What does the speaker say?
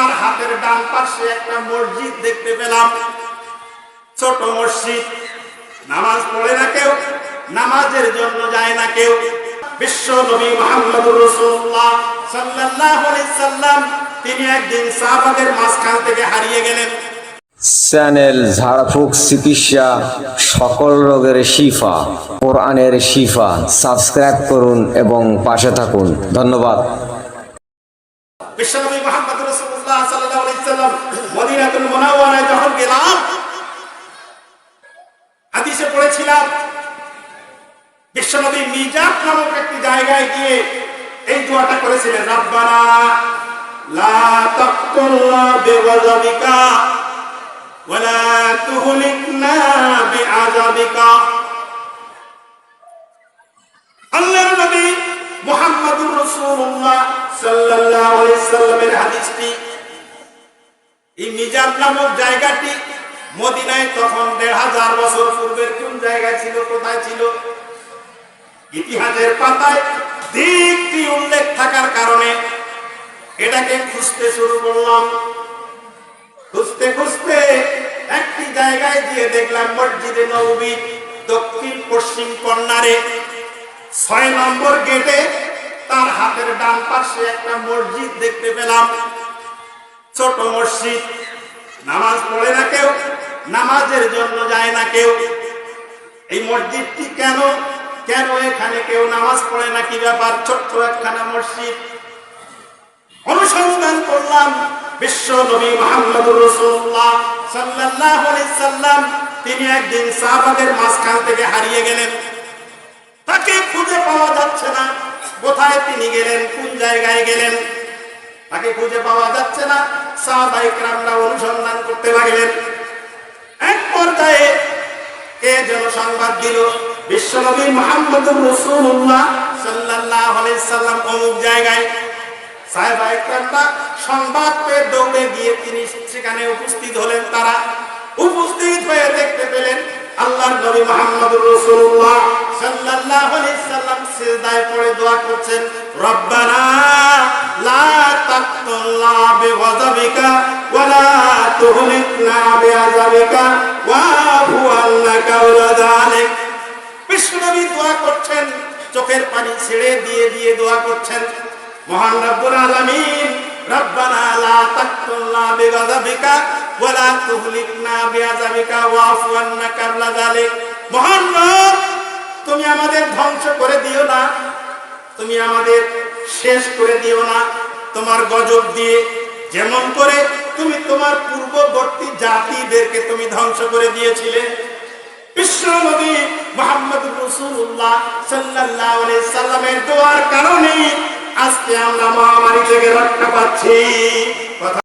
তার হাতের ডান পাশে একটা মসজিদ দেখতে পেলাম, ছোট মসজিদ। নামাজ পড়ে না কেউ, নামাজের জন্য যায় না কেউ। বিশ্ব নবী মুহাম্মদুর রাসূলুল্লাহ সাল্লাল্লাহু আলাইহি সাল্লাম তিনি একদিন সাহাবাদের মাঝখান থেকে হারিয়ে গেলেন। চ্যানেল ঝাড়ফুঁক চিকিৎসা, সকল রোগের শিফা, কোরআনের শিফা। সাবস্ক্রাইব করুন এবং পাশে থাকুন। ধন্যবাদ। বিশ্বনবী মুহাম্মদ রাসূলুল্লাহ সাল্লাল্লাহু আলাইহি সাল্লাম মদিনাতুল মুনাওয়ারায় যখন গেলাম, হাদিসে পড়েছিলাম বিশ্বনবী মিজাত নামক একটি জায়গায় গিয়ে এই দোয়াটা করেছিলেন, রব্বানা লা তাকতুলনা বিগযাবিকা ওয়ালা তুহলিকনা বিআযাবিকা। আল্লাহর নবী মুহাম্মদুর রাসূলুল্লাহ সাল্লাল্লাহু আলাইহি সাল্লামের হাদিসটি, এই মিজাত নামক জায়গাটি মদিনায় তখন ১৫০০ বছর পূর্বের কোন জায়গায় ছিল, কোথায় ছিল? ইতিহাসের পাতায় দিকটি উল্লেখ থাকার কারণে এটাকে খুঁজতে শুরু করলাম। খুঁজতে খুঁজতে একটি জায়গায় গিয়ে দেখলাম মসজিদে নববী দক্ষিণ পশ্চিম কর্নারে ৬ নম্বর গেটে তার হাতের ডান পাশে একটা মসজিদ দেখতে পেলাম, ছোট মসজিদ। নামাজ পড়ে না কেউ, নামাজের জন্য যায় না কেউ। এই মসজিদটি কেন এখানে কেউ নামাজ পড়ে না, কি ব্যাপার? ছোট্ট একখানা মসজিদ। অনুসন্ধান করলাম। বিশ্ব নবী মুহাম্মদুর রাসূলুল্লাহ সাল্লাল্লাহু আলাইহি সাল্লাম তিনি একদিন সাহাবাদের মাঝখান থেকে হারিয়ে গেলেন। তাকে খুঁজে পাওয়া যাচ্ছে না। কোথায় তিনি গেলেন, কোন জায়গায় গেলেন, তাকে খুঁজে পাওয়া যাচ্ছে না। সাহাবায়ে কেরামরা অনুসন্ধান করতে লাগলেন। এক পর্যায়ে কে যেন সংবাদ দিল, বিশ্বনবী মুহাম্মদুর রাসূলুল্লাহ সাল্লাল্লাহু আলাইহি সাল্লাম অমুক জায়গায়। সাহাবায়ে কেরামরা সংবাদ পেয়ে দৌড়ে গিয়ে তিনি সেখানে উপস্থিত হলেন। তারা উপস্থিত হয়ে দেখতে পেলেন আল্লাহর নবী মুহাম্মদুর রাসূলুল্লাহ সাল্লাল্লাহু আলাইহি সাল্লাম সিজদায় পড়ে দোয়া করছেন, রব্বানা লা তাকতুলনা বিগযাবিকা ওয়ালা তুহলিকনা বিআযাবিকা ওয়াফু আন্না কাওলা যালিক। বিশ্বনবী দোয়া করছেন, চোখের পানি ছেড়ে দিয়ে দোয়া করছেন, মহান রব্বুল আলামিন রব্বানা লা তাকতুলনা বিগযাবিকা ওয়ালা তুহলিকনা বিআযাবিকা ওয়াফু আন্না কাওলা যালিক। মহান রব, তুমি আমাদের ধ্বংস করে দিও না, তুমি আমাদের শেষ করে দিও না তোমার গজব দিয়ে, যেমন করে তুমি তোমার পূর্ববর্তী জাতিদেরকে তুমি ধ্বংস করে দিয়েছিলে। বিশ্ব নবী মুহাম্মদুর রাসূলুল্লাহ সাল্লাল্লাহু আলাইহি সাল্লামের দোয়ার কারণে আজকে আমরা মহামারী থেকে রক্ষা পাচ্ছি।